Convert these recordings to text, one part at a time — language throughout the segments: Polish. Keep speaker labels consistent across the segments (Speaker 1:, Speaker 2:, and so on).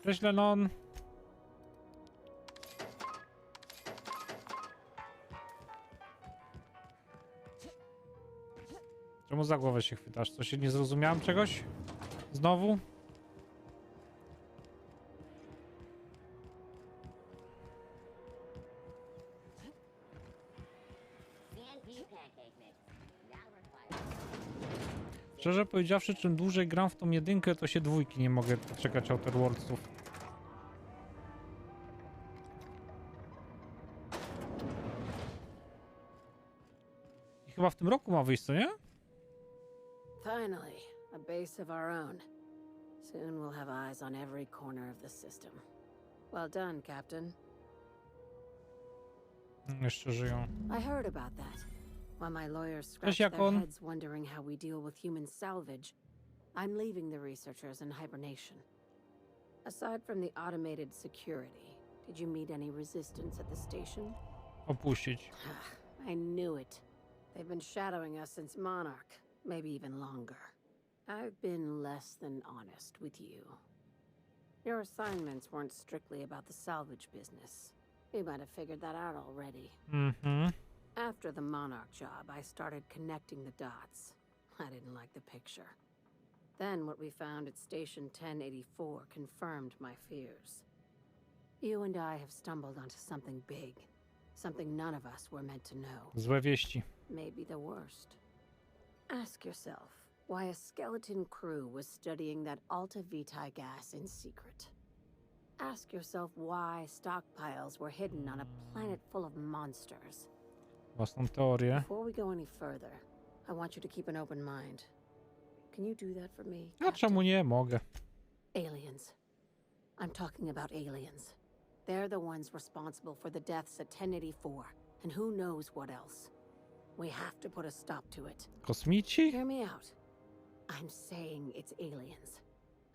Speaker 1: Cześć, Lennon. Czemu za głowę się chwytasz? Co się nie zrozumiałem czegoś? Znowu? Szczerze powiedziawszy, czym dłużej gram w tą jedynkę, to się dwójki nie mogę doczekać Outer Worldsów. I chyba w tym roku ma wyjść, co nie?
Speaker 2: Finally, a base of our own. Soon we'll have eyes on every corner of the system. Well done, Captain.
Speaker 1: Jeszcze żyją.
Speaker 2: I heard about that. While my lawyers scratch
Speaker 1: Cześć,
Speaker 2: their
Speaker 1: Jakon.
Speaker 2: heads wondering how we deal with human salvage, I'm leaving the researchers in hibernation. Aside from the automated security, did you meet any resistance at the station?
Speaker 1: Opuścić.
Speaker 2: I knew it. They've been shadowing us since Monarch, maybe even longer. I've been less than honest with you. Your assignments weren't strictly about the salvage business. You might have figured that out already. After the Monarch job, I started connecting the dots. I didn't like the picture. Then what we found at Station 1084 confirmed my fears. You and I have stumbled onto something big. Something none of us were meant to know.
Speaker 1: Złe wieści.
Speaker 2: Maybe the worst. Ask yourself why a skeleton crew was studying that Alta Vitae gas in secret. Ask yourself why stockpiles were hidden on a planet full of monsters.
Speaker 1: Własną teorię.
Speaker 2: Before we go any further, I want you to keep an open mind. Can you do that for me?
Speaker 1: A czemu nie? Mogę.
Speaker 2: Aliens. I'm talking about aliens. They're the ones responsible for the deaths at 1084, and who knows what else. We have to put a stop to it.
Speaker 1: Kosmici?
Speaker 2: Hear me out. I'm saying it's aliens.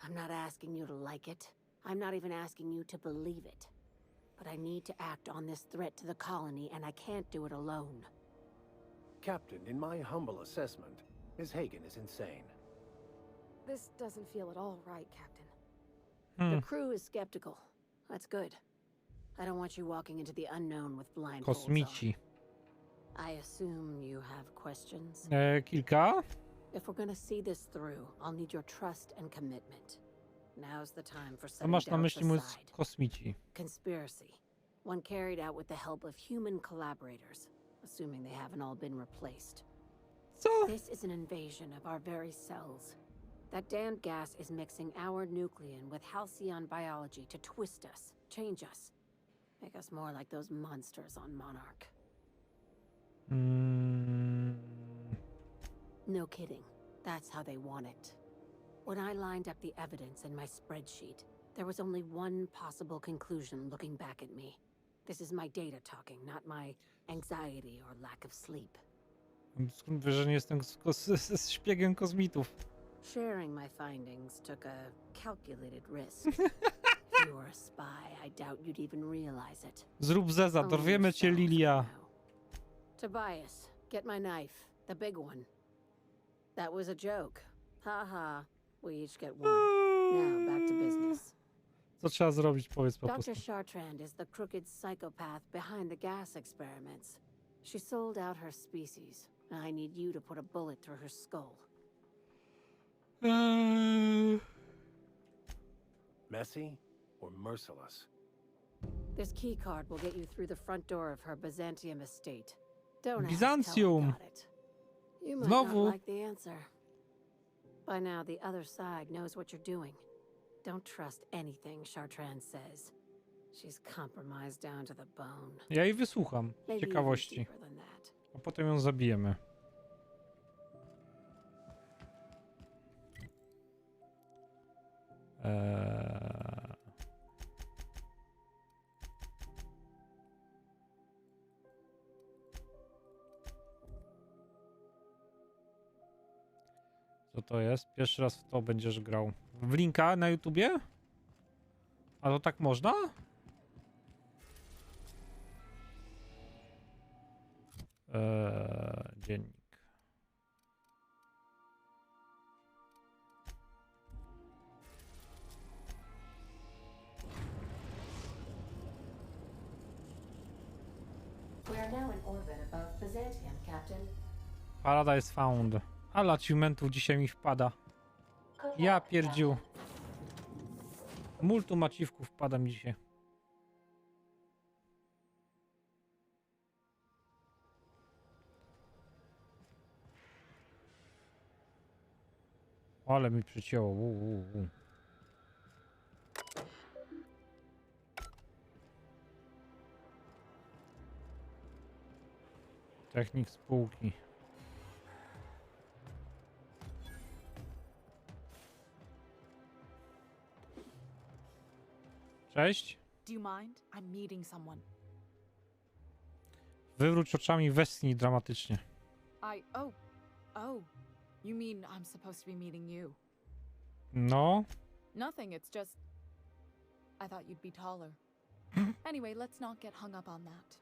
Speaker 2: I'm not asking you to like it. I'm not even asking you to believe it. But I need to act on this threat to the colony, and I can't do it alone.
Speaker 3: Captain, in my humble assessment, Ms. Hagen is insane.
Speaker 2: This doesn't feel at all right, Captain. The crew is skeptical. That's good. I don't want you walking into the unknown with blindfolds on.
Speaker 1: Kosmici.
Speaker 2: I assume you have questions?
Speaker 1: Kilka?
Speaker 2: If we're gonna see this through, I'll need your trust and commitment. Now's the time for
Speaker 1: Co
Speaker 2: setting
Speaker 1: masz na
Speaker 2: doubts
Speaker 1: myśli mówiąc
Speaker 2: aside.
Speaker 1: kosmici?
Speaker 2: Conspiracy. One carried out with the help of human collaborators, assuming they haven't all been replaced.
Speaker 1: Co?
Speaker 2: This is an invasion of our very cells. That damned gas is mixing our nucleon with halcyon biology to twist us, change us, make us more like those monsters on Monarch. No kidding. That's how they want it. When I lined up the evidence in my spreadsheet, there was only one possible conclusion looking back at me. This is my data talking, not my anxiety or lack of sleep.
Speaker 1: Skąd wiesz, że nie jestem z szpiegiem kosmitów?
Speaker 2: Sharing my findings took a calculated risk. If you were a spy, I doubt you'd even realize it.
Speaker 1: Zrób zeza,
Speaker 2: Only
Speaker 1: dorwiemy cię,
Speaker 2: yourself
Speaker 1: Lilia.
Speaker 2: know. Tobias, get my knife, the big one. That was a joke. Ha ha. We each get one. Now back to business.
Speaker 1: Co trzeba zrobić? Powiedz po prostu.
Speaker 2: Dr. Chartrand is the crooked psychopath behind the gas experiments. She sold out her species, and I need you to put a bullet through her skull.
Speaker 3: Messy or merciless?
Speaker 2: This key card will get you through the front door of her Byzantium estate. Don't ask
Speaker 1: Byzantium.
Speaker 2: how I got it. You might
Speaker 1: Znowu.
Speaker 2: not like the answer. By now, the other side knows what you're doing. Don't trust anything Chartrand says. She's compromised down to the bone.
Speaker 1: Ja jej wysłucham z
Speaker 2: Maybe even
Speaker 1: ciekawości,
Speaker 2: deeper than that.
Speaker 1: a potem ją zabijemy. Co to jest? Pierwszy raz w to będziesz grał. W linka na YouTubie? A to tak można? Dziennik.
Speaker 2: are now in orbit above Byzantium, Captain.
Speaker 1: Paradise found. Ale achievementów dzisiaj mi wpada. Ja pierdziu. Multum achievków wpada mi dzisiaj. Ale mi przycięło. Technik spółki. Cześć.
Speaker 4: Do you mind? I'm meeting someone.
Speaker 1: Wywróć oczami, westchnij dramatycznie.
Speaker 4: Oh. You mean I'm supposed to be meeting you?
Speaker 1: No.
Speaker 4: Nothing, it's just... I thought you'd be taller. Anyway, let's not get hung up on that.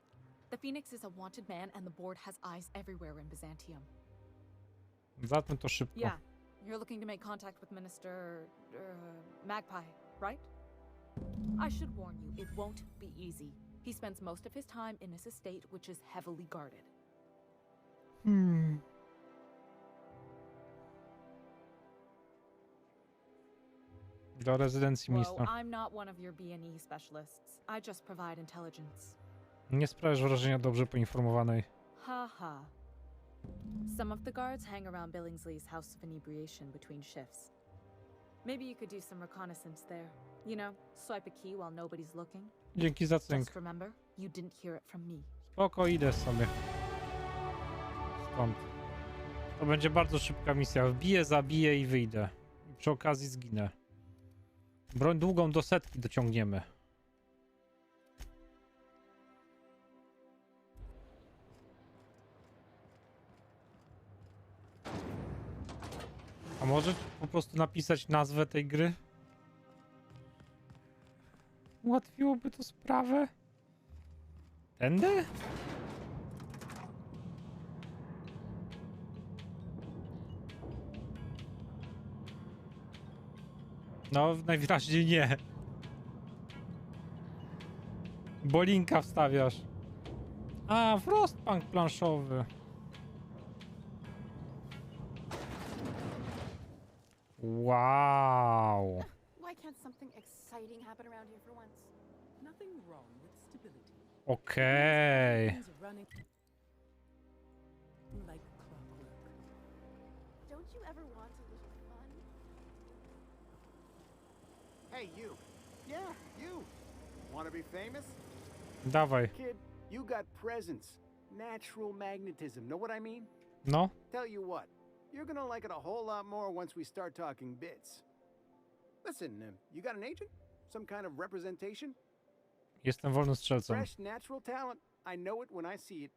Speaker 4: The Phoenix is a wanted man and the board has eyes everywhere in Byzantium.
Speaker 1: Zatmy to szybko.
Speaker 4: Yeah, you're looking to make contact with Minister... Magpie, right? I should warn you, it won't be easy. He spends most of his time in his estate, which is heavily guarded.
Speaker 1: Do rezydencji
Speaker 4: Whoa,
Speaker 1: ministra.
Speaker 4: I'm not one of your B&E specialists. I just provide intelligence.
Speaker 1: Nie sprawiasz wrażenia dobrze poinformowanej.
Speaker 4: Ha. Some of the guards hang around Billingsley's House of Inebriation between shifts. Maybe you could do some reconnaissance there. You know, swipe a key while nobody's looking.
Speaker 1: Dzięki za cynk.
Speaker 4: Just remember, you didn't hear it from me.
Speaker 1: Spoko, idę sobie. Stąd. To będzie bardzo szybka misja. Wbiję, zabiję i wyjdę. I przy okazji zginę. Broń długą do 100 dociągniemy. A może po prostu napisać nazwę tej gry? Ułatwiłoby to sprawę? Tędy? No, najwyraźniej nie. Bo linka wstawiasz. A, frostpunk planszowy. Wow.
Speaker 4: Why can't something exciting happen around here for once?
Speaker 5: Nothing wrong with stability.
Speaker 1: Okej.
Speaker 5: Things are running like clockwork.
Speaker 4: Don't you ever want a little fun?
Speaker 6: Hey, you. Yeah, you. Want to be famous?
Speaker 1: Dawaj.
Speaker 6: Kid, you got presence. Natural magnetism. Know what I mean?
Speaker 1: No.
Speaker 6: Tell you what. You're gonna like it a whole lot more once we start talking bits. Listen, you got an agent? Some kind of representation?
Speaker 1: Jestem wolnym strzelcą.
Speaker 6: Fresh, natural talent. I know it when I see it.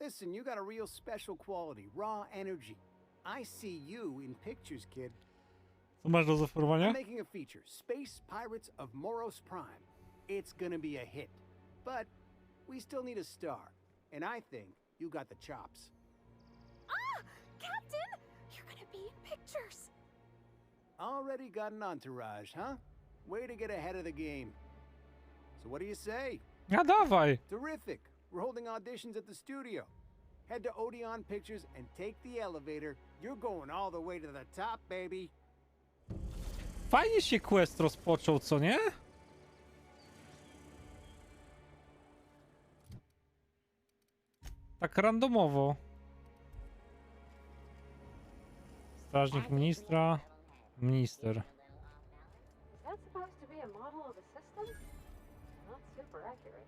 Speaker 6: Listen, you got a real special quality. Raw energy. I see you in pictures, kid.
Speaker 1: Co masz do zaoferowania?
Speaker 6: I'm making a feature, Space Pirates of Moros Prime. It's gonna be a hit. But we still need a star. And I think you got the chops.
Speaker 4: Captain! You're gonna be in pictures!
Speaker 6: Already got an entourage, huh? Way to get ahead of the game. So what do you say?
Speaker 1: Ja dawaj.
Speaker 6: Terrific. We're holding auditions at the studio. Head to Odeon Pictures and take the elevator. You're going all the way to the top, baby.
Speaker 1: Fajnie się quest rozpoczął, co nie? Tak randomowo. Strażnik ministra. Minister.
Speaker 2: Is that supposed to be a model of a system? Not super accurate.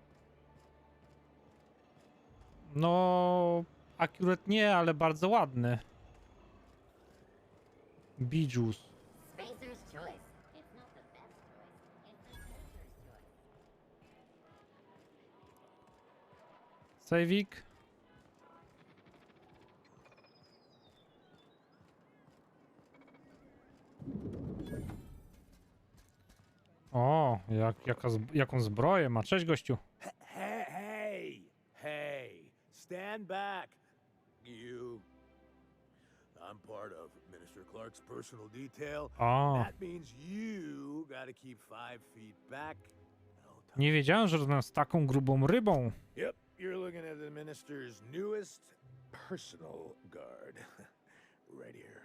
Speaker 1: No, akurat nie, ale bardzo ładny. Bijus.
Speaker 7: Spacer's choice. It's not the best choice. It's the Spacer's choice.
Speaker 1: Sejwik. O, jaką zbroję ma. Cześć, gościu.
Speaker 8: Hey, stand back. You. I'm part of Minister Clark's personal detail.
Speaker 1: O,
Speaker 8: That means you gotta keep 5 feet back.
Speaker 1: nie wiedziałem, że rozmawiam z taką grubą rybą.
Speaker 8: Yep, you're looking at the minister's newest personal guard. Right here.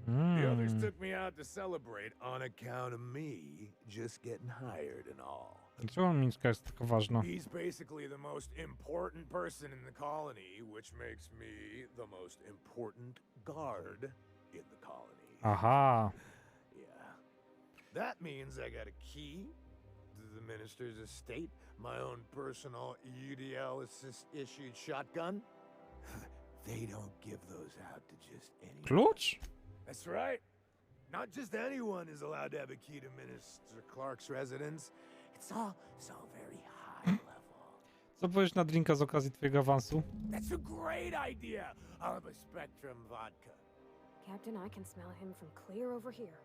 Speaker 8: The others took me out to celebrate on account of me just getting hired and all.
Speaker 1: Dlaczego Mińska jest taka ważna?
Speaker 8: He's basically the most important person in the colony, which makes me the most important guard in the colony.
Speaker 1: Aha.
Speaker 8: Yeah. That means I got a key to the minister's estate, my own personal UDL-issued shotgun. They don't give those out to just anyone.
Speaker 1: Klucz?
Speaker 8: That's right. Not just anyone is allowed to have a key to Minister Clark's residence. It's all very high level.
Speaker 1: Co powiesz na drinka z okazji twojego awansu?
Speaker 8: That's a great idea. I'll have a Spectrum vodka.
Speaker 9: Captain, I can smell him from clear over here.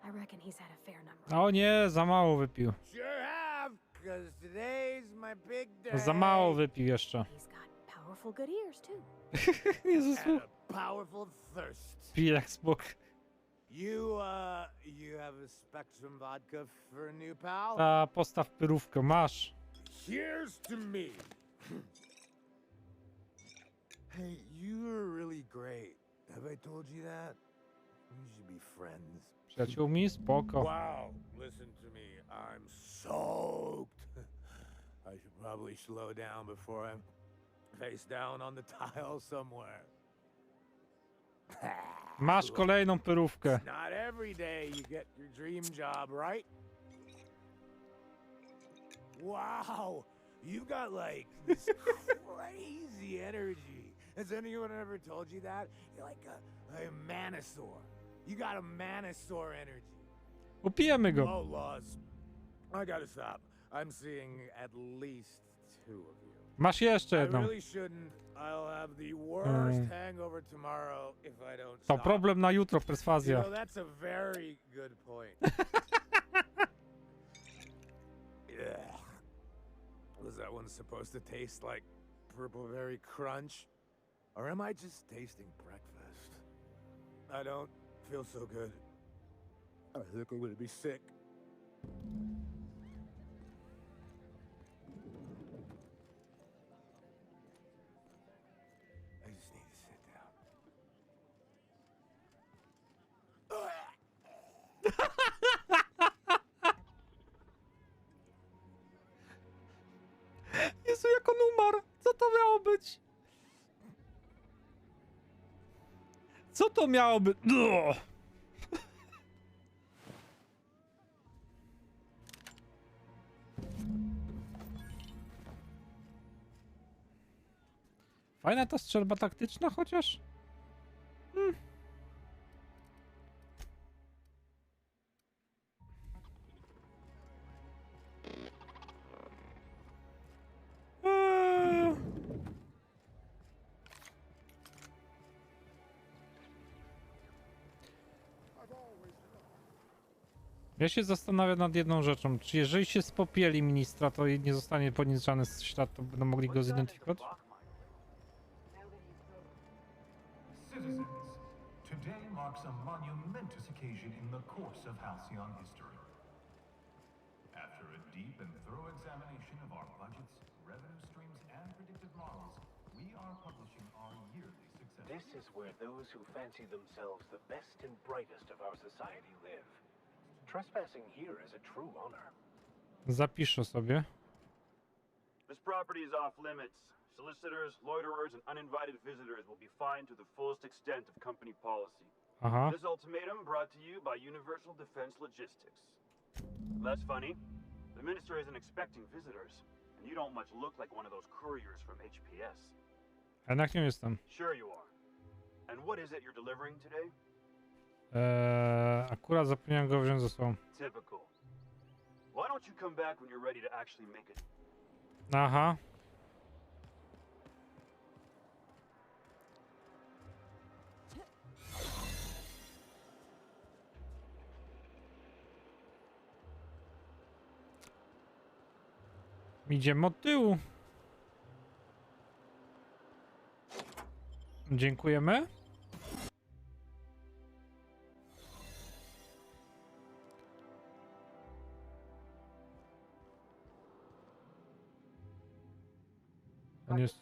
Speaker 9: I reckon he's had a fair number.
Speaker 1: O nie, za mało wypił.
Speaker 8: Sure have, because today's my big day.
Speaker 1: Za mało wypił jeszcze.
Speaker 9: He's got powerful good ears, too.
Speaker 1: Jezus,
Speaker 8: And a powerful thirst.
Speaker 1: pije jak smok.
Speaker 8: You have a Spectrum vodka for a new pal?
Speaker 1: Ta, postaw pyrówkę, masz.
Speaker 8: Here's to me. Hey, you were really great. Have I told you that? We should be friends.
Speaker 1: Przyjaciółmi? Spoko.
Speaker 8: Wow, listen to me. I'm soaked. I should probably slow down before I'm face down on the tile somewhere.
Speaker 1: Masz kolejną pyrówkę.
Speaker 8: Not every day you get your dream job, right? Wow, you've got like this crazy energy. Has anyone ever told you that? You're like a manosaur. You got a manosaur energy.
Speaker 1: Upijemy go.
Speaker 8: Oh, laws. I gotta stop. I'm seeing at least 2 of you.
Speaker 1: Masz jeszcze
Speaker 8: I
Speaker 1: jedną.
Speaker 8: really shouldn't. I'll have the worst hangover tomorrow if I don't
Speaker 1: To
Speaker 8: stop.
Speaker 1: problem na jutro,
Speaker 8: You
Speaker 1: perswazja.
Speaker 8: know, that's a very good point. Yeah. Was that one supposed to taste like purple berry crunch? Or am I just tasting breakfast? I don't feel so good. I think I'm gonna be sick. I just need to sit down.
Speaker 1: Jezu, jak on umarł! Co to miało być? Co to miało być? Fajna ta strzelba taktyczna chociaż? Ja się zastanawiam nad jedną rzeczą. Czy jeżeli się spopieli ministra, to nie zostanie poniżany z świata, to będą mogli go zidentyfikować?
Speaker 10: Citizens, today marks a monumentous occasion in the course of Halcyon history. After a deep and thorough examination of our budgets, revenue streams, and predictive models, we are publishing our yearly success.
Speaker 3: This is where those who fancy themselves the best and brightest of our society live. Trespassing here is a true honor.
Speaker 1: Zapiszę sobie.
Speaker 11: This property is off limits. Solicitors, loiterers, and uninvited visitors will be fined to the fullest extent of company policy.
Speaker 1: Aha.
Speaker 11: This ultimatum brought to you by Universal Defense Logistics. That's funny. The minister isn't expecting visitors, and you don't much look like one of those couriers from HPS.
Speaker 1: A na kim jestem?
Speaker 11: Sure you are. And what is it you're delivering today?
Speaker 1: Akurat zapomniałem go wziąć ze sobą.
Speaker 11: Typical. Why don't you come back when you're ready to actually make it?
Speaker 1: Aha. Idziemy od tyłu. Dziękujemy. On jest...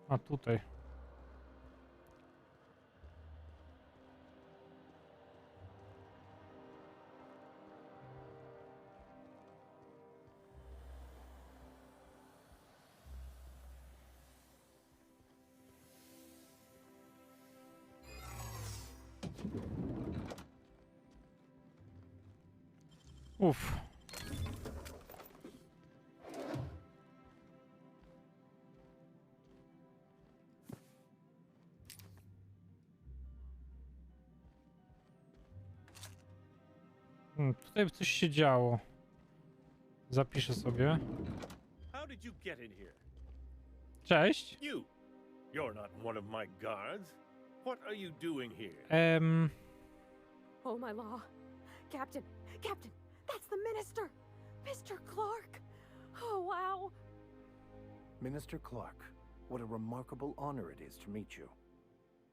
Speaker 1: A tutaj. Uff. Tutaj coś się działo. Zapiszę sobie.
Speaker 12: How did you get in here?
Speaker 1: Cześć.
Speaker 12: You. You're not one of my guards. What are you doing here?
Speaker 9: Oh my law. Captain, Captain, that's the minister! Mr. Clark! Oh, wow!
Speaker 6: Minister Clark, what a remarkable honor it is to meet you.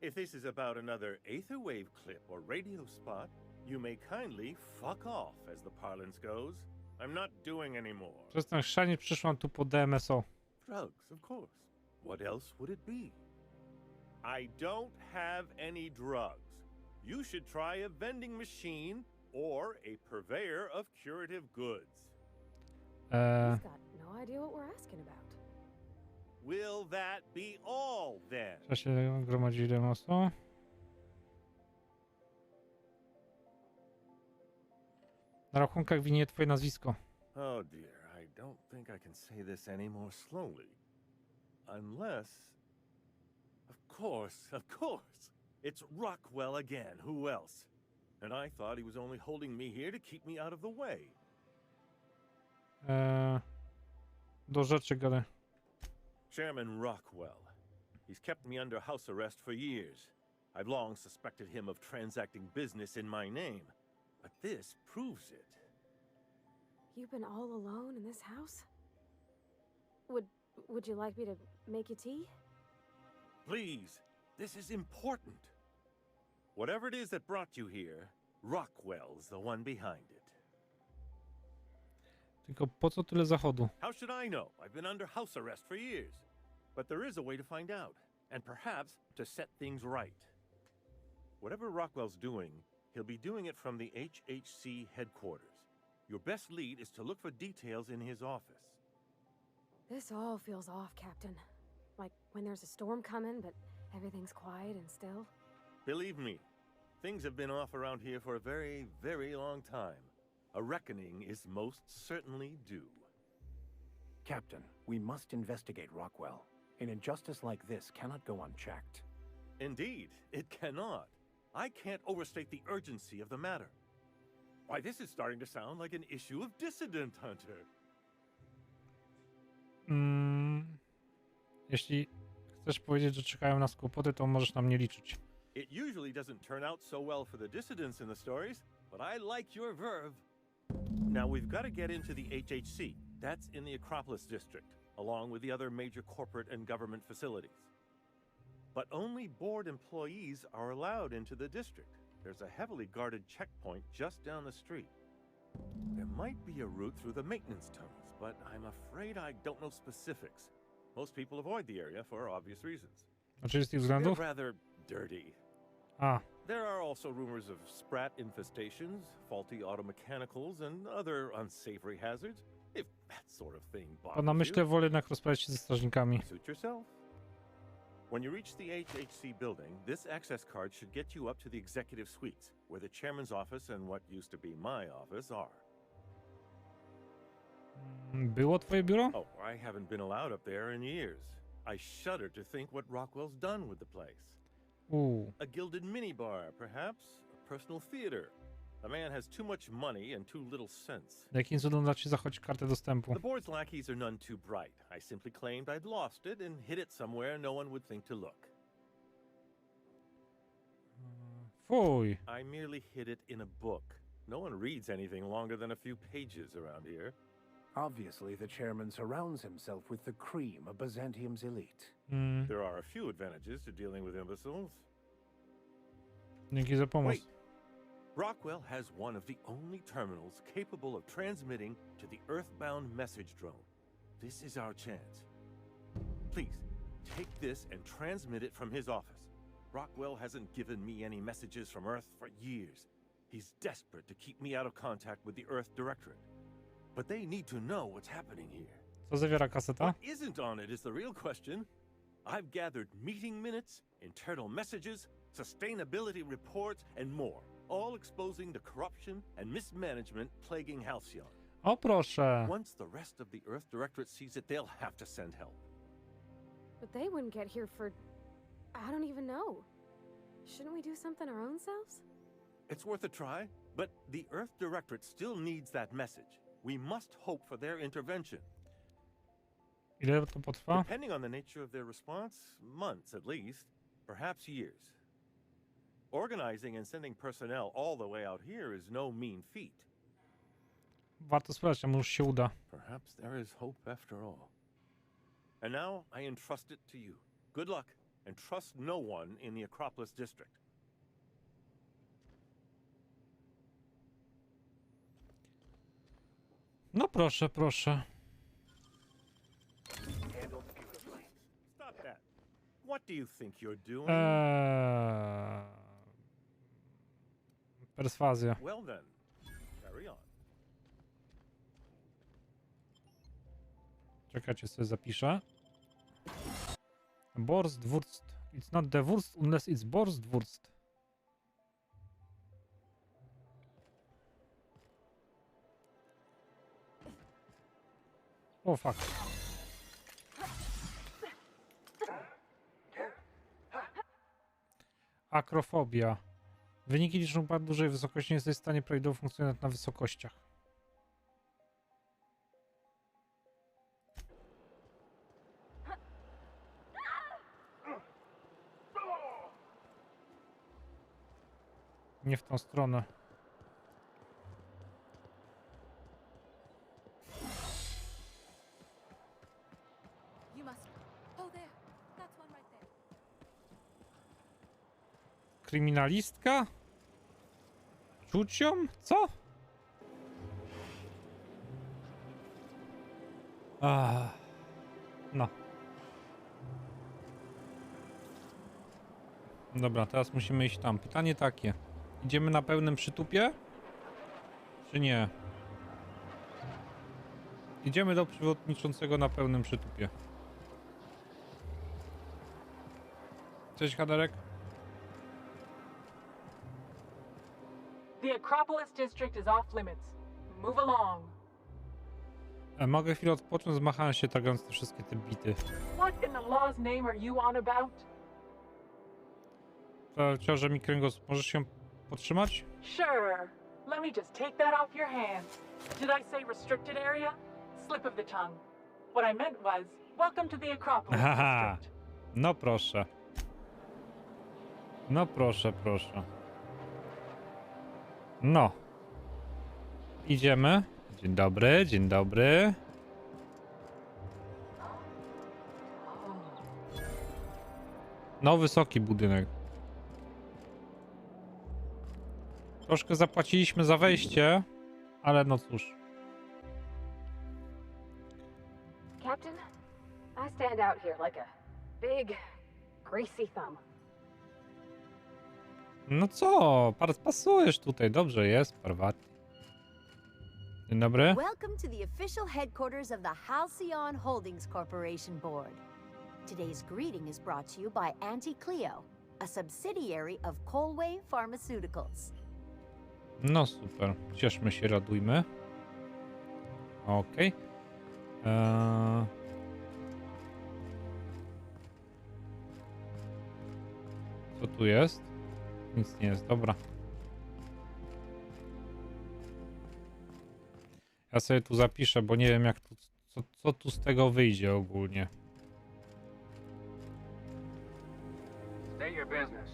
Speaker 12: If this is about another Aetherwave clip or radio spot, you may kindly fuck off, as the parlance goes. I'm not doing any more.
Speaker 1: Przez ten chrzaniec przyszłam tu po DMSO.
Speaker 12: Drugs, of course. What else would it be? I don't have any drugs. You should try a vending machine or a purveyor of curative goods.
Speaker 9: He's got no idea what we're asking about.
Speaker 12: Will that be all, then?
Speaker 1: Trzeba się gromadzić DMSO. Na rachunkach winie twoje nazwisko.
Speaker 12: Oh dear, I don't think I can say this any more slowly. Unless... Of course! It's Rockwell again, who else? And I thought he was only holding me here to keep me out of the way.
Speaker 1: Do rzeczy gadaj.
Speaker 12: Chairman Rockwell. He's kept me under house arrest for years. I've long suspected him of transacting business in my name. But this proves it.
Speaker 9: You've been all alone in this house? Would you like me to make you tea?
Speaker 12: Please, this is important. Whatever it is that brought you here, Rockwell's the one behind it.
Speaker 1: Tylko po co tyle zachodu?
Speaker 12: How should I know? I've been under house arrest for years. But there is a way to find out, and perhaps to set things right. Whatever Rockwell's doing, he'll be doing it from the HHC headquarters. Your best lead is to look for details in his office.
Speaker 9: This all feels off, Captain. Like when there's a storm coming, but everything's quiet and still.
Speaker 12: Believe me, things have been off around here for a very, very long time. A reckoning is most certainly due.
Speaker 6: Captain, we must investigate Rockwell. An injustice like this cannot go unchecked.
Speaker 12: Indeed, it cannot. I can't overstate the urgency of the matter. Why, this is starting to sound like an issue of Dissident Hunter.
Speaker 1: Jeśli chcesz powiedzieć, że czekają nas kłopoty, to możesz na mnie liczyć.
Speaker 12: It usually doesn't turn out so well for the dissidents in the stories, but I like your verve. Now we've got to get into the HHC. That's in the Acropolis district, along with the other major corporate and government facilities. But only board employees are allowed into the district. There's a heavily guarded checkpoint just down the street. There might be a route through the maintenance tunnels, but I'm afraid I don't know specifics. Most people avoid the area for obvious reasons.
Speaker 1: Znaczy z tych
Speaker 12: They're
Speaker 1: względów?
Speaker 12: rather dirty.
Speaker 1: A,
Speaker 12: There are also rumors of sprat infestations, faulty automechanicals, and other unsavory hazards, if that sort of thing
Speaker 1: to na
Speaker 12: bothers
Speaker 1: myślę
Speaker 12: you.
Speaker 1: wolę jednak rozprawiać się ze strażnikami.
Speaker 12: Suit yourself. When you reach the HHC building, this access card should get you up to the executive suites, where the chairman's office and what used to be my office are.
Speaker 1: Było twoje biuro?
Speaker 12: Oh, I haven't been allowed up there in years. I shudder to think what Rockwell's done with the place. A gilded minibar, perhaps? A personal theater. The man has too much money and too little sense.
Speaker 1: Jakim cudem da ci zachodzić kartę dostępu?
Speaker 12: The board's lackeys are none too bright. I simply claimed I'd lost it and hid it somewhere no one would think to look.
Speaker 1: Fuj.
Speaker 12: I merely hid it in a book. No one reads anything longer than a few pages around here.
Speaker 6: Obviously, the chairman surrounds himself with the cream of Byzantium's elite.
Speaker 12: There are a few advantages to dealing with imbeciles.
Speaker 1: Dzięki za pomoc.
Speaker 12: Wait. Rockwell has one of the only terminals capable of transmitting to the Earthbound message drone. This is our chance. Please, take this and transmit it from his office. Rockwell hasn't given me any messages from Earth for years. He's desperate to keep me out of contact with the Earth Directorate. But they need to know what's happening here.
Speaker 1: Co zawiera kaseta?
Speaker 12: What isn't on it is the real question. I've gathered meeting minutes, internal messages, sustainability reports, and more, all exposing the corruption and mismanagement plaguing Halcyon.
Speaker 1: O proszę.
Speaker 12: Once the rest of the Earth Directorate sees it, they'll have to send help.
Speaker 9: But they wouldn't get here for... I don't even know. Shouldn't we do something our own selves?
Speaker 12: It's worth a try, but the Earth Directorate still needs that message. We must hope for their intervention.
Speaker 1: Ile to potrwa?
Speaker 12: Depending on the nature of their response, months at least, perhaps years. Organizing and sending personnel all the way out here is no mean feat.
Speaker 1: Warto sprawdzić, a może się uda.
Speaker 12: Perhaps there is hope after all. And now I entrust it to you. Good luck, and trust no one in the Acropolis district.
Speaker 1: No proszę, proszę.
Speaker 12: Stop that. What do you think you're doing?
Speaker 1: Perswazja.
Speaker 12: Well then, carry on.
Speaker 1: Czekajcie, sobie zapiszę. Borsdwurst. It's not the Wurst unless it's Borsdwurst. O fuck. Akrofobia. Wyniki liczą bardzo dużej wysokości, nie jesteś w stanie prawidłowo funkcjonować na wysokościach. Nie w tą stronę. Kryminalistka? Czuć ją? Co? No. Dobra, teraz musimy iść tam. Pytanie takie. Idziemy na pełnym przytupie? Czy nie? Idziemy do przewodniczącego na pełnym przytupie. Cześć, Haderek.
Speaker 13: The Acropolis district is off limits. Move along.
Speaker 1: Mogę chwilę odpocząć, zmachałem się targając te wszystkie te bity.
Speaker 13: What in the law's name are you on about?
Speaker 1: Ciąże mi kręgosłup. Możesz się podtrzymać?
Speaker 13: Sure. Let me just take that off your hands. Did I say restricted area? Slip of the tongue. What I meant was, welcome to the Acropolis district.
Speaker 1: No proszę. No proszę, proszę. No. Idziemy. Dzień dobry, dzień dobry. No, wysoki budynek. Troszkę zapłaciliśmy za wejście, ale no cóż.
Speaker 9: Captain, I stand out here like a big, greasy thumb.
Speaker 1: No co? Pasujesz tutaj. Dobrze jest, Parvati. Dzień dobry.
Speaker 14: Welcome to the official headquarters of the Halcyon Holdings Corporation Board. Today's greeting is brought to you by Auntie Cleo, a subsidiary of Colway Pharmaceuticals.
Speaker 1: No super. Cieszmy się, radujmy. Okej. Co tu jest? Nic nie jest, dobra. Ja sobie tu zapiszę, bo nie wiem jak tu, co tu z tego wyjdzie ogólnie.
Speaker 15: State your business.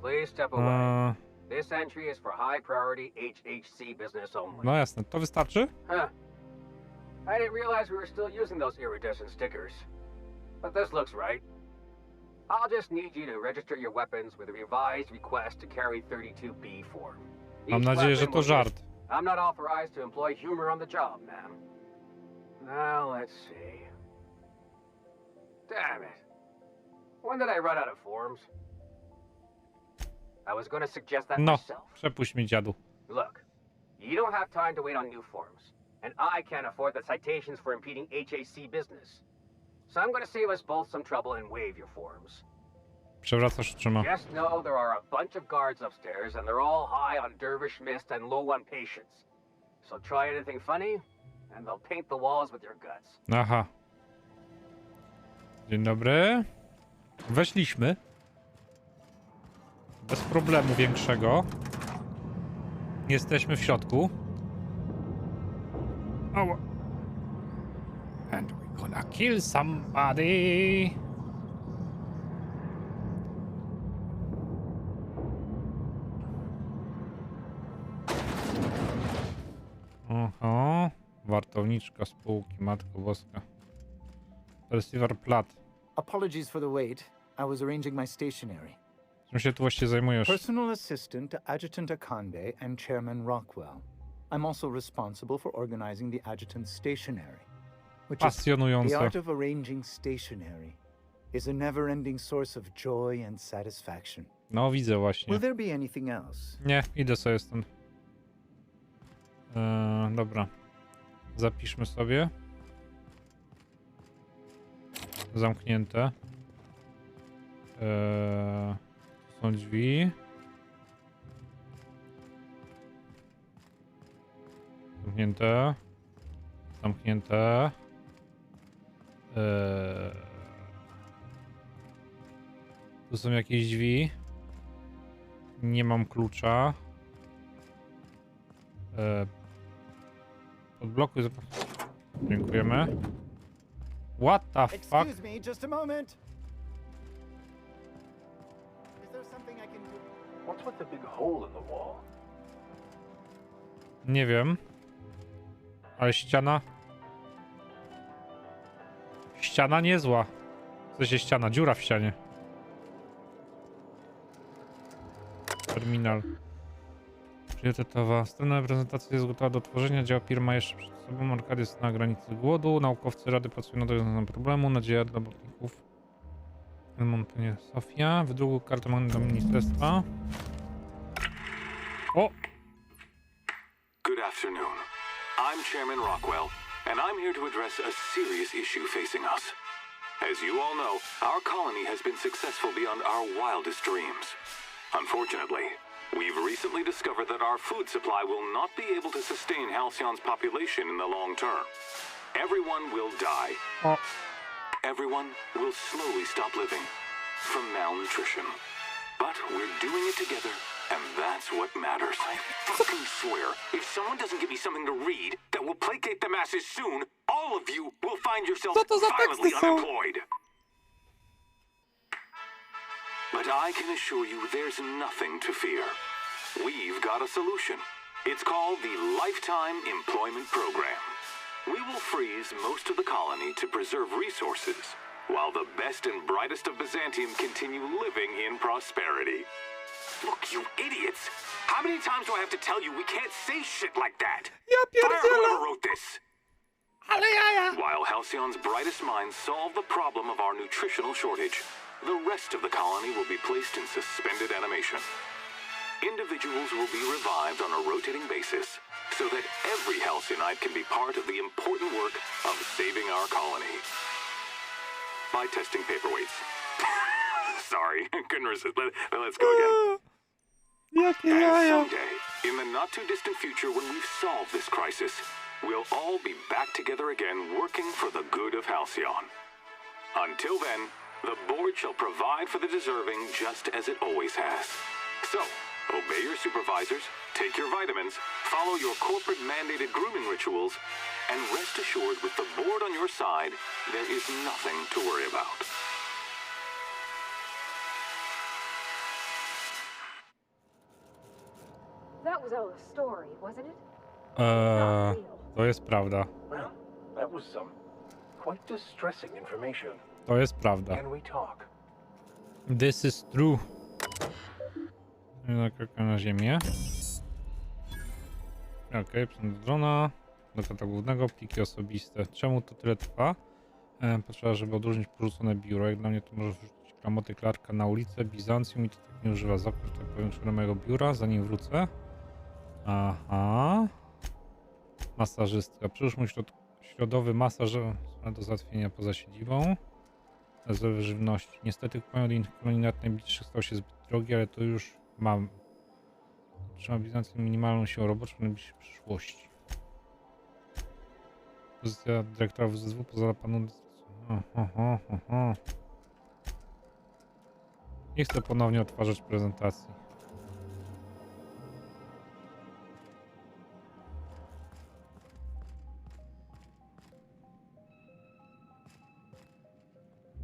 Speaker 15: Please step away. This entry is for high priority HHC business only.
Speaker 1: No jasne, to wystarczy?
Speaker 15: Huh. I didn't realize we were still using those iridescent stickers. But this looks right. I'll just need you to register your weapons with a revised request to carry 32B form.
Speaker 1: Mam nadzieję, że to żart.
Speaker 15: I'm not authorized to employ humor on the job, ma'am. Now let's see. Damn it. When did I run out of forms? I was going to suggest that
Speaker 1: No,
Speaker 15: myself.
Speaker 1: przepuść mi, dziadu.
Speaker 15: Look, you don't have time to wait on new forms, and I can't afford the citations for impeding HAC business. So I'm going to save us both some trouble and waive your forms.
Speaker 1: Przewracasz oczyma.
Speaker 15: Just know there are a bunch of guards upstairs, and they're all high on dervish mist and low on patience. So try anything funny, and they'll paint the walls with your guts.
Speaker 1: Aha. Dzień dobry. Weszliśmy. Bez problemu większego. Jesteśmy w środku. Ała. And we're gonna kill somebody. Oho. Wartowniczka spółki, Matko Boska. Receiver plat.
Speaker 16: Apologies for the wait. I was arranging my stationery.
Speaker 1: Czym się tu właściwie zajmujesz?
Speaker 16: Personal assistant to Adjutant Akande and Chairman Rockwell. I'm also responsible for organizing the adjutant's stationery. Which is the art of arranging stationery is a never-ending source of joy and satisfaction.
Speaker 1: No, widzę właśnie.
Speaker 16: Will there be anything else?
Speaker 1: Nie, idę sobie stąd. Dobra. Zapiszmy sobie. Zamknięte. Tu są drzwi. Zamknięte. Zamknięte. Tu są jakieś drzwi. Nie mam klucza. Odblokuj. Dziękujemy. What the fuck?
Speaker 16: Excuse me, just a moment. Is there something I can do?
Speaker 3: What's with the big hole in the wall?
Speaker 1: Nie wiem. Ale ściana... Ściana niezła. W sensie ściana, dziura w ścianie. Terminal. Priorytetowa. Strona prezentacji jest gotowa do tworzenia. Działa firma jeszcze przed sobą. Arkady jest na granicy głodu. Naukowcy Rady pracują nad rozwiązaniem problemu. Nadzieja dla robotników. Montpellier Sofia. Wydruku kartę mamy do ministerstwa. O!
Speaker 17: Good afternoon. I'm Chairman Rockwell, and I'm here to address a serious issue facing us. As you all know, our colony has been successful beyond our wildest dreams. Unfortunately, we've recently discovered that our food supply will not be able to sustain Halcyon's population in the long term. Everyone will die.
Speaker 1: Oh.
Speaker 17: Everyone will slowly stop living from malnutrition. But we're doing it together, and that's what matters. I fucking swear, if someone doesn't give me something to read that will placate the masses soon, all of you will find yourselves violently unemployed. But I can assure you there's nothing to fear. We've got a solution. It's called the Lifetime Employment Program. We will freeze most of the colony to preserve resources, while the best and brightest of Byzantium continue living in prosperity. Look, you idiots! How many times do I have to tell you we can't say shit like that? Fire whoever wrote this! While Halcyon's brightest minds solve the problem of our nutritional shortage, the rest of the colony will be placed in suspended animation. Individuals will be revived on a rotating basis, so that every Halcyonite can be part of the important work of saving our colony. By testing paperweights. Sorry, couldn't resist. Let's go again. And someday, in the not-too-distant future when we've solved this crisis, we'll all be back together again working for the good of Halcyon. Until then, the board shall provide for the deserving just as it always has. So, obey your supervisors, take your vitamins, follow your corporate-mandated grooming rituals, and rest assured with the board on your side, there is nothing to worry about.
Speaker 9: That was all a story, wasn't it?
Speaker 1: To jest prawda.
Speaker 3: Well, That was some quite distressing information.
Speaker 1: To jest prawda.
Speaker 3: Can we talk?
Speaker 1: This is true. Nakryka na ziemię. Okej, przed drona. Do kata głównego, pliki osobiste. Czemu to tyle trwa? Potrzeba, żeby odróżnić porzucone biuro. Jak dla mnie to może wrzucić klamoty Clarka na ulicę, Bizancjum i to tak nie używa zakres, tak powiem, mojego biura, zanim wrócę. Aha. Masażystka. Przyłóż mój środowy masaż do załatwienia poza siedzibą. Rezerwy żywności. Niestety kombinat najbliższych stał się zbyt drogi, ale to już mam. Trzyma Bizancjum minimalną siłą roboczą w najbliższej przyszłości. Pozycja dyrektora WZW pozwala panu... Nie chcę ponownie odtwarzać prezentacji.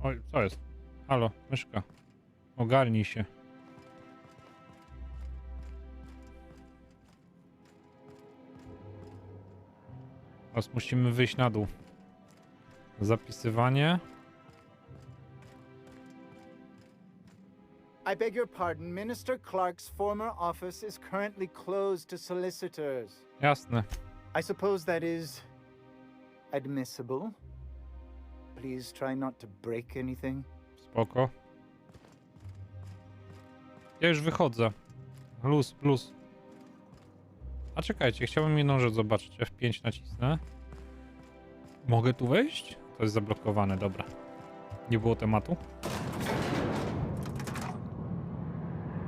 Speaker 1: Oj, co jest? Halo, myszka. Ogarnij się. Teraz musimy wyjść na dół. Zapisywanie.
Speaker 16: I beg your pardon. Minister Clark's former office is currently closed to solicitors.
Speaker 1: Jasne.
Speaker 16: I suppose that is admissible. Please try not to break anything.
Speaker 1: Spoko. Ja już wychodzę. Plus. A czekajcie, chciałbym jedną rzecz zobaczyć. F5 nacisnę. Mogę tu wejść? To jest zablokowane, dobra. Nie było tematu.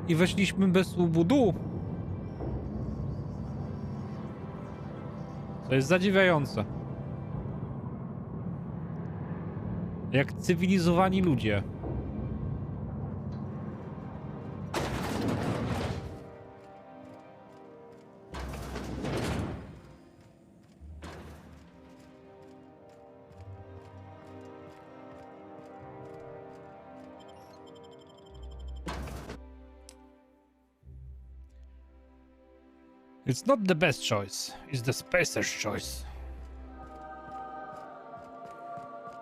Speaker 1: I weszliśmy bez ubudu. To jest zadziwiające. Jak cywilizowani ludzie. It's not the best choice, it's the spacer's choice.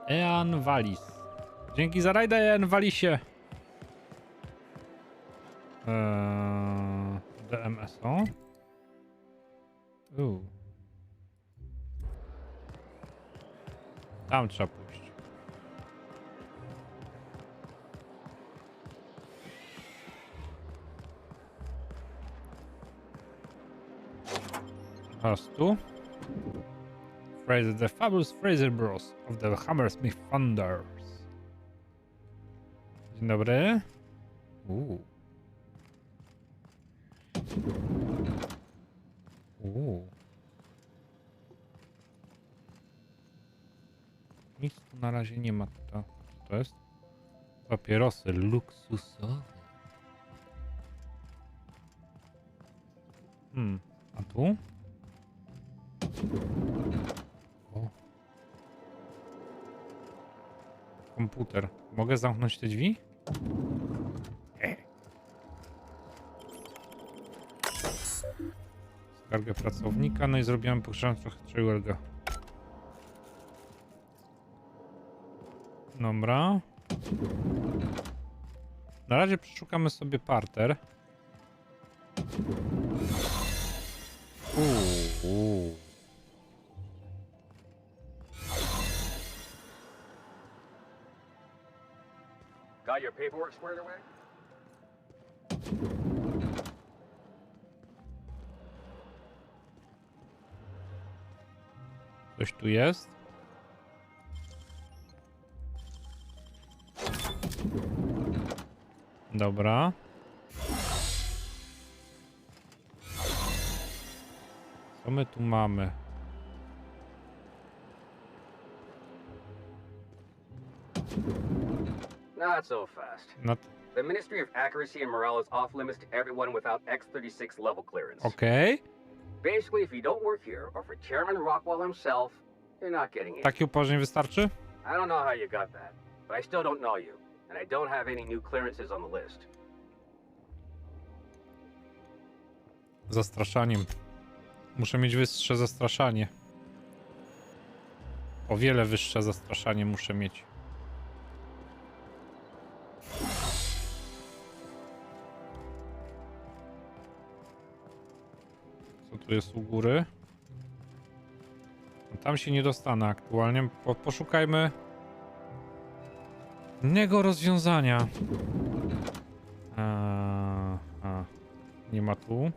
Speaker 1: Ean Wallis. Dzięki za rajda, Ean Wallisie. DMSO. Tam trzeba pójść. Raz tu. Fraser, the fabulous Fraser Bros of the Hammersmith Thunders. Dzień dobry. Nic tu na razie nie ma. Co to jest? Papierosy luksusowe. A tu? O. Komputer. Mogę zamknąć te drzwi? Skargę pracownika, no i zrobiłem pogrzebem trochę trailerga. Dobra. Na razie przeszukamy sobie parter.
Speaker 15: Got your paperwork squared away?
Speaker 1: Coś tu jest? Dobra. Co my tu mamy?
Speaker 15: Not so fast. The Ministry of Accuracy and Morale is off limits to everyone without X-36 level clearance.
Speaker 1: Okay.
Speaker 15: Basically, if you don't work here, or for Chairman Rockwell himself, you're not getting in.
Speaker 1: Takie upoważnienie wystarczy?
Speaker 15: I don't know how you got that, but I still don't know you, and I don't have any new clearances on the list.
Speaker 1: Zastraszaniem. Muszę mieć wyższe zastraszanie. O wiele wyższe zastraszanie muszę mieć. Co tu jest u góry? No tam się nie dostanę aktualnie. Poszukajmy innego rozwiązania. Nie ma tu.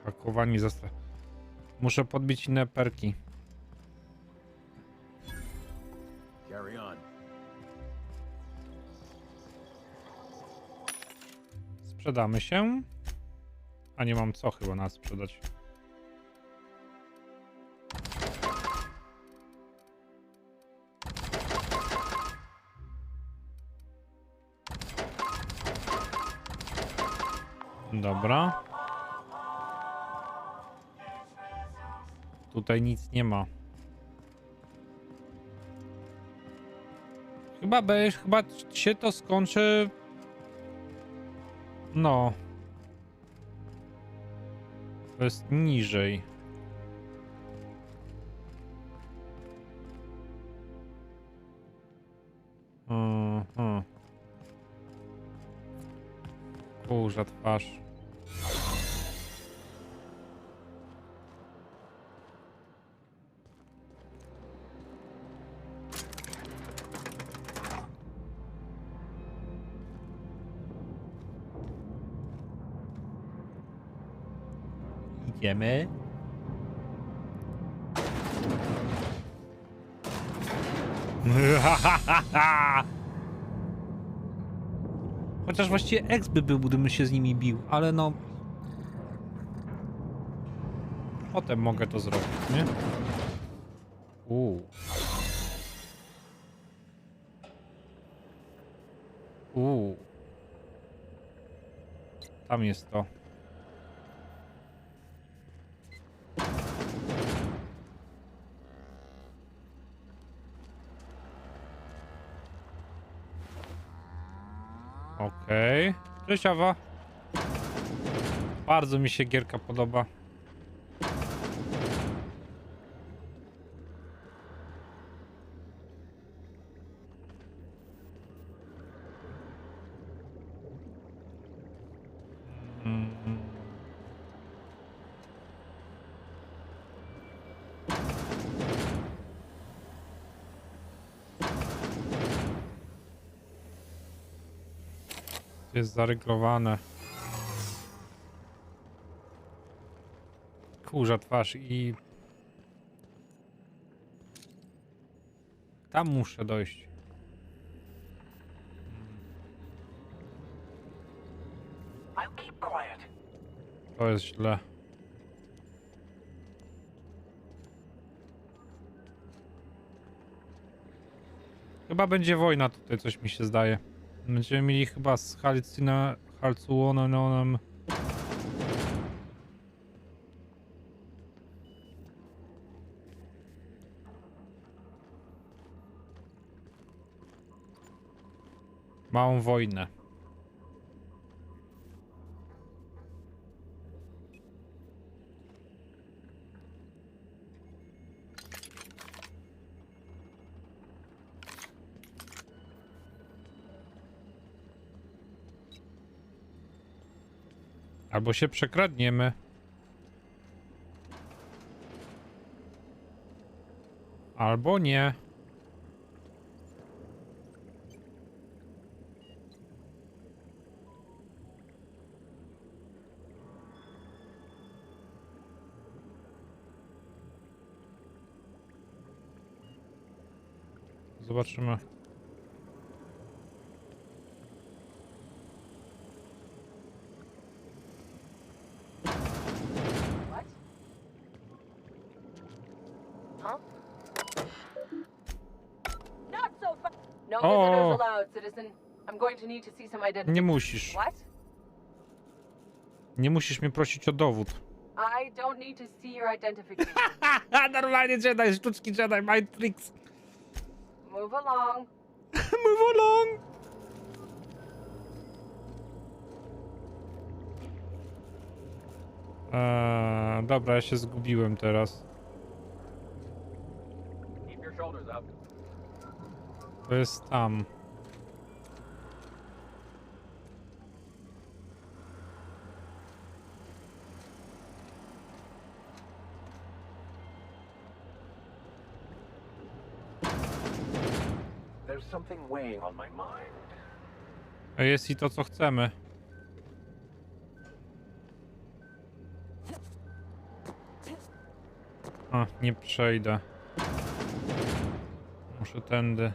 Speaker 1: Hakowanie zastaw. Muszę podbić inne perki.
Speaker 8: Carry on.
Speaker 1: Sprzedamy się. A nie mam co chyba nas sprzedać. Dobra. Tutaj nic nie ma. Chyba się to skończy. No. To jest niżej. Kurza twarz. Idziemy. Chociaż właściwie X by był, gdybym się z nimi bił, ale no... Potem mogę to zrobić, nie? Tam jest to. Okej. Cześć, Awa. Bardzo mi się gierka podoba. Jest zaregulowane. Kurza twarz i... Tam muszę dojść. To jest źle. Chyba będzie wojna tutaj, coś mi się zdaje. Będziemy mieli chyba z Halcuononem. Małą wojnę. Albo się przekradniemy. Albo nie. Zobaczymy.
Speaker 9: No visitors allowed, citizen. I'm going to need to see some identity.
Speaker 1: Nie musisz.
Speaker 9: What?
Speaker 1: Nie musisz mnie prosić o dowód.
Speaker 9: I don't need to see your identification.
Speaker 1: Normalnie Jedi, sztuczki Jedi, mind tricks.
Speaker 9: Move along.
Speaker 1: Move along! Dobra, ja się zgubiłem teraz.
Speaker 15: Keep your shoulders up.
Speaker 1: To jest tam.
Speaker 3: There's something weighing on my mind.
Speaker 1: A jest i to, co chcemy. A, nie przejdę. Muszę tędy.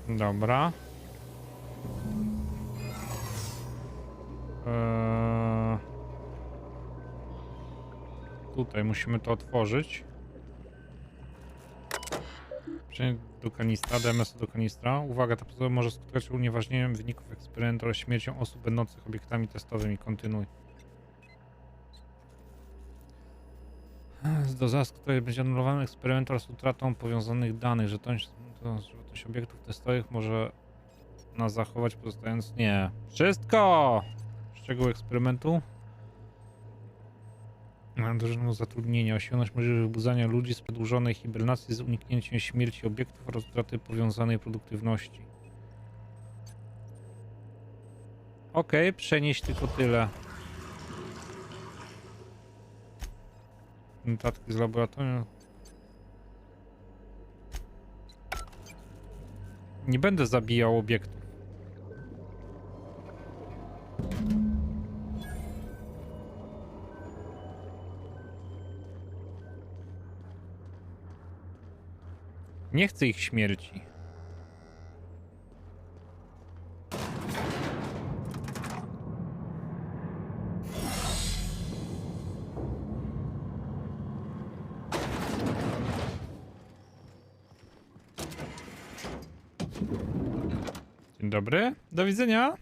Speaker 1: Dobra. Tutaj musimy to otworzyć. Przenieść do kanistra, DMS do kanistra. Uwaga, ta procedura może skutkować unieważnieniem wyników eksperymentu oraz śmiercią osób będących obiektami testowymi. Kontynuuj. Do zasad, której będzie anulowany eksperyment oraz utratą powiązanych danych, że żywotność obiektów testowych może nas zachować pozostając... Nie. Wszystko! Szczegóły eksperymentu. Drużyną zatrudnienia, osiągnąć możliwość wybudzania ludzi z przedłużonej hibernacji z uniknięciem śmierci obiektów oraz utraty powiązanej produktywności. Okej, przenieść tylko tyle. Notatki z laboratorium. Nie będę zabijał obiektów. Nie chcę ich śmierci. Dzień dobry. Do widzenia.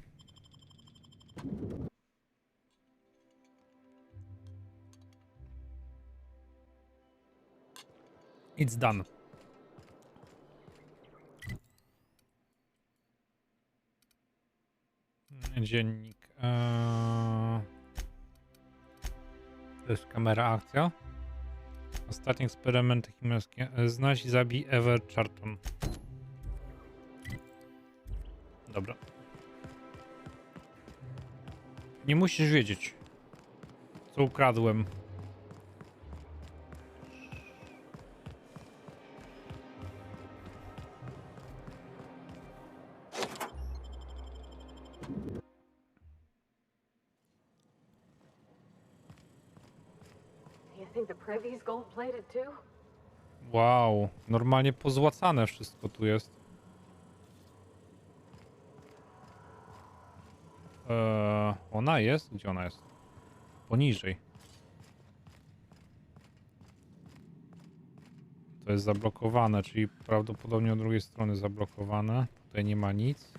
Speaker 1: It's done. Dziennik. To jest kamera akcja. Ostatnie eksperymenty chimerskie. Znajdź i zabij Ever Charlton. Dobra. Nie musisz wiedzieć, co ukradłem. Wow, normalnie pozłacane wszystko tu jest. Ona jest? Gdzie ona jest? Poniżej. To jest zablokowane, czyli prawdopodobnie od drugiej strony zablokowane. Tutaj nie ma nic.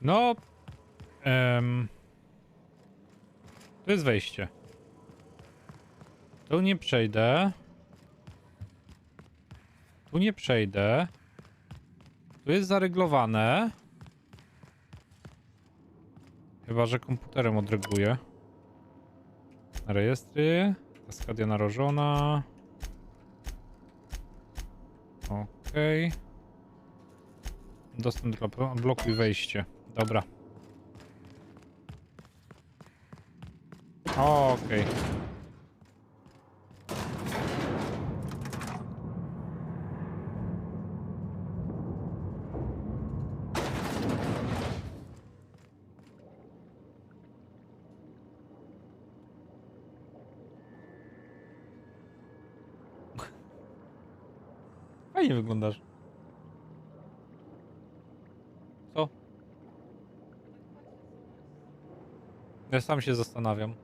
Speaker 1: No. To jest wejście. Tu nie przejdę. Tu nie przejdę. Tu jest zaryglowane. Chyba że komputerem odreguję. Rejestry. Kaskadia narożona. Okej. Dostęp do odblokuj wejście. Dobra. Okej. Fajnie wyglądasz. Co? Ja sam się zastanawiam.